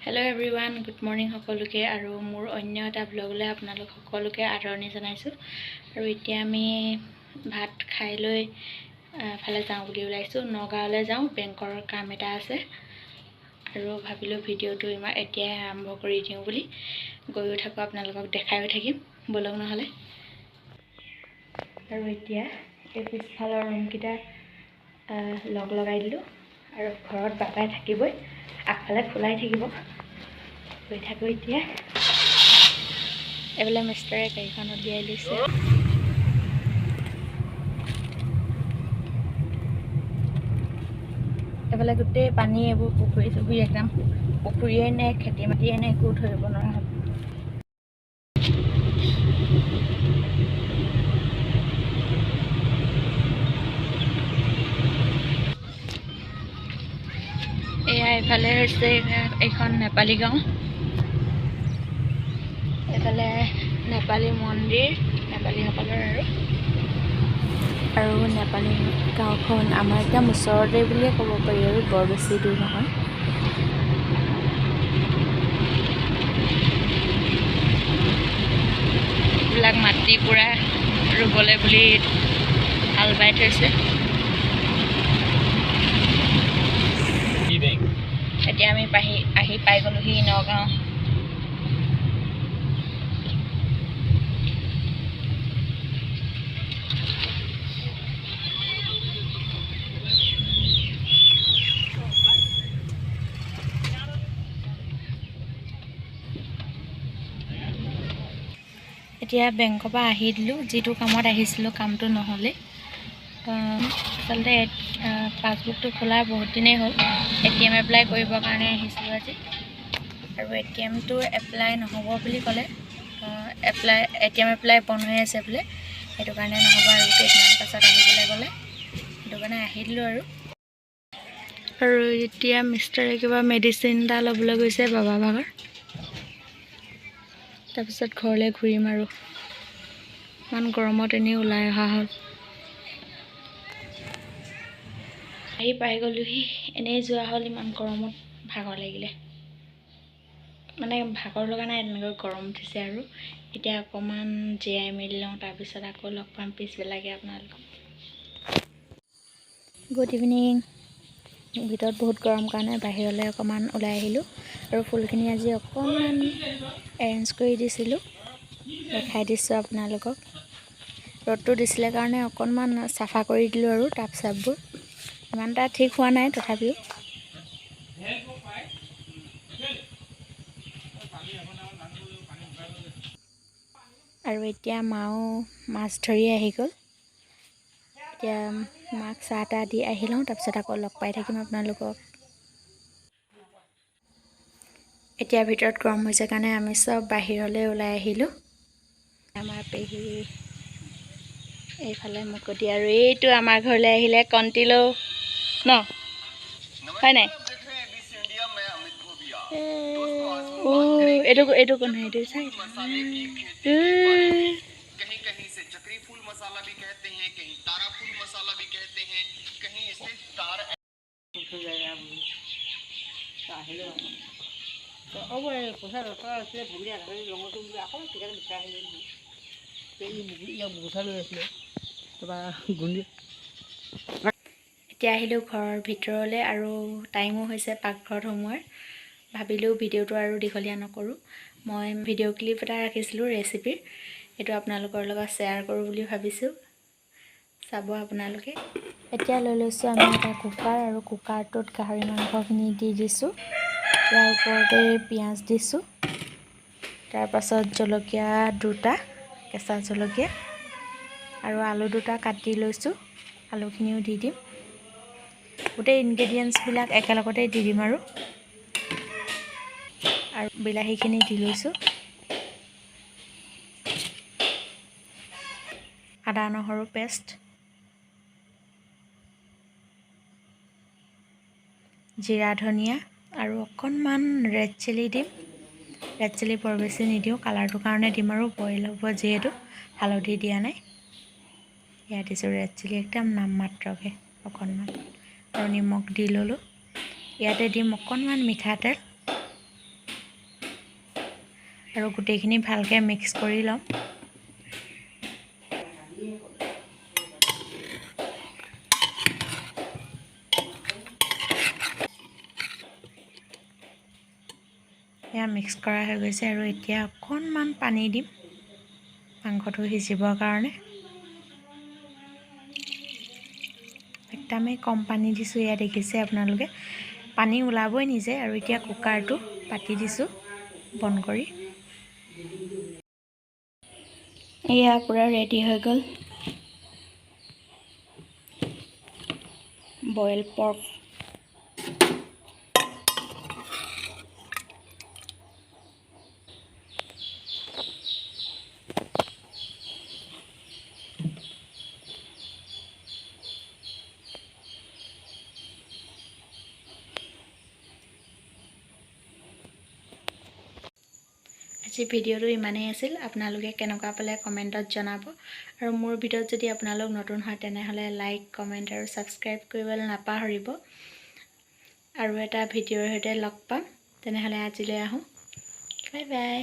Hello everyone, good morning সকলোকে আৰু মোৰ অন্য এটা ব্লগলৈ আপোনালোক সকলোকে আদৰণি জনাইছো আৰু এতিয়া আমি ভাত খাই লৈ ফালে যাওঁ বুলি ওলাইছো নগাঁৱলৈ যাওঁ বেংকৰ কাম এটা আছে আৰু ভাবিলো ভিডিওটো এতিয়া আৰম্ভ কৰি দিওঁ বুলি গৈও থাকো আপোনালোকক দেখাইও থাকিম বলক নহলে আৰু এতিয়া এই পিছফালৰ ৰুমকিটা লগাই দিলো আৰু ঘৰত বাবাই থাকিবই আগফালে খোলাই থাকিব গৈ থাকো এতিয়া এবেলা মিষ্টাৰে গাড়ীখন উলিয়াই লৈছে এবেলা গোটেই পানী এইবোৰ পুখুৰী চুখুৰী একদম পুখুৰীয়ে নে খেতি মাটিয়ে নে একো ধৰিব নোৱাৰা হ'ল এয়া এফালে হৈছে এখন নেপালী গাঁও এফালে নেপালী মন্দিৰ নেপালীসকলৰ আৰু নেপালী গাঁওখন আমাৰ একদম ওচৰতে বুলিয়ে ক'ব পাৰি আৰু বৰ বেছি দূৰ নহয় এইবিলাক মাটি পুৰা ৰুবলৈ বুলি হাল বাই থৈছে এতিয়া আমি আহি পাই গ'লোহি নগাঁও এতিয়া বেংকৰ পৰা আহি দিলোঁ যিটো কামত আহিছিলোঁ কামটো নহ'লে আচলতে পাছবুকটো খোলা বহুত দিনেই হ'ল ATM এপ্লাই কৰিবৰ কাৰণে আহিছিলোঁ আজি আৰু ATMটো এপ্লাই নহ'ব বুলি ক'লে ATM এপ্লাই বন্ধ হৈ আছে বোলে সেইটো কাৰণে নহ'ব আৰু কেইদিনমান পাছত আহিবলৈ ক'লে সেইটো কাৰণে আহি দিলোঁ আৰু এতিয়া মিষ্টাৰে কিবা মেডিচিন এটা ল'বলৈ গৈছে বাবা ভাগৰ তাৰপিছত ঘৰলৈ ঘূৰিম আৰু ইমান গৰমত এনেই ওলাই অহা হ'ল আহি পাই গ'লোহি এনেই যোৱা হ'ল ইমান গৰমত ভাগৰ লাগিলে মানে ভাগৰ লগা নাই এনেকৈ গৰম উঠিছে আৰু এতিয়া অকণমান জিৰাই মেলি লওঁ তাৰপিছত আকৌ লগ পাম পিছবেলাকৈ আপোনালোকক গুড ইভিনিং ভিতৰত বহুত গৰম কাৰণে বাহিৰলৈ অকণমান ওলাই আহিলোঁ আৰু ফুলখিনি আজি অকণমান এৰেঞ্জ কৰি দিছিলোঁ দেখাই দিছোঁ আপোনালোকক ৰ'দটো দিছিলে কাৰণে অকণমান চাফা কৰি দিলোঁ আৰু টাব চাববোৰ ইমান এটা ঠিক হোৱা নাই তথাপিও আৰু এতিয়া মাও মাছ ধৰি আহি গ'ল এতিয়া মাক চাহ তাহ দি আহি লওঁ তাৰপিছত আকৌ লগ পাই থাকিম আপোনালোকক এতিয়া ভিতৰত গৰম হৈছে কাৰণে আমি চব বাহিৰলৈ ওলাই আহিলোঁ আমাৰ পেহী এইফালে মুকতি আৰু এইটো আমাৰ ঘৰলৈ আহিলে কণ্টিলো ন হয় নাই এইটো কোন এইটো চাই এতিয়া আহিলোঁ ঘৰৰ ভিতৰলৈ আৰু টাইমো হৈছে পাকঘৰত সোমোৱাৰ ভাবিলোঁ ভিডিঅ'টো আৰু দীঘলীয়া নকৰোঁ মই ভিডিঅ' ক্লিপ এটা ৰাখিছিলোঁ ৰেচিপিৰ এইটো আপোনালোকৰ লগত শ্বেয়াৰ কৰোঁ বুলি ভাবিছোঁ চাব আপোনালোকে এতিয়া লৈ লৈছোঁ আমি এটা কুকাৰ আৰু কুকাৰটোত গাহৰি মাংসখিনি দি দিছোঁ ইয়াৰ ওপৰতে পিঁয়াজ দিছোঁ তাৰপাছত জলকীয়া দুটা কেঁচা জলকীয়া আৰু আলু দুটা কাটি লৈছোঁ আলুখিনিও দি দিম গোটেই ইনগ্ৰেডিয়েণ্টছবিলাক একেলগতে দি দিম আৰু বিলাহীখিনি দি লৈছোঁ আদা নহৰু পেষ্ট জিৰা ধনিয়া আৰু অকণমান ৰেড চিলি দিম ৰেড চিলি বৰ বেছি নিদিওঁ কালাৰটোৰ কাৰণে দিম আৰু বইল হ'ব যিহেতু হালধি দিয়া নাই ইয়াত দিছোঁ ৰেড চিলি একদম নামমাত্ৰকৈ অকণমান আৰু নিমখ দি ল'লোঁ ইয়াতে দিম অকণমান মিঠাতেল আৰু গোটেইখিনি ভালকৈ মিক্স কৰি ল'ম। এয়া মিক্স কৰা হৈ গৈছে আৰু এতিয়া অকণমান পানী দিম মাংসটো সিজিবৰ কাৰণে। একদমেই কম পানী দিছোঁ, এয়া দেখিছে আপোনালোকে পানী ওলাবই নিজে। আৰু এতিয়া কুকাৰটো পাতি দিছোঁ বন্ধ কৰি। এয়া পূৰা ৰেডি হৈ গ'ল বইল পৰ্ক। আজি ভিডিঅ'টো ইমানেই আছিল। আপোনালোকে কেনেকুৱা পালে কমেণ্টত জনাব। আৰু মোৰ ভিডিঅ'ত যদি আপোনালোক নতুন হয় তেনেহ'লে লাইক, কমেণ্ট আৰু ছাবস্ক্ৰাইব কৰিবলৈ নাপাহৰিব। আৰু এটা ভিডিঅ'ৰ সৈতে লগ পাম। তেনেহ'লে আজিলৈ আহোঁ। Bye bye.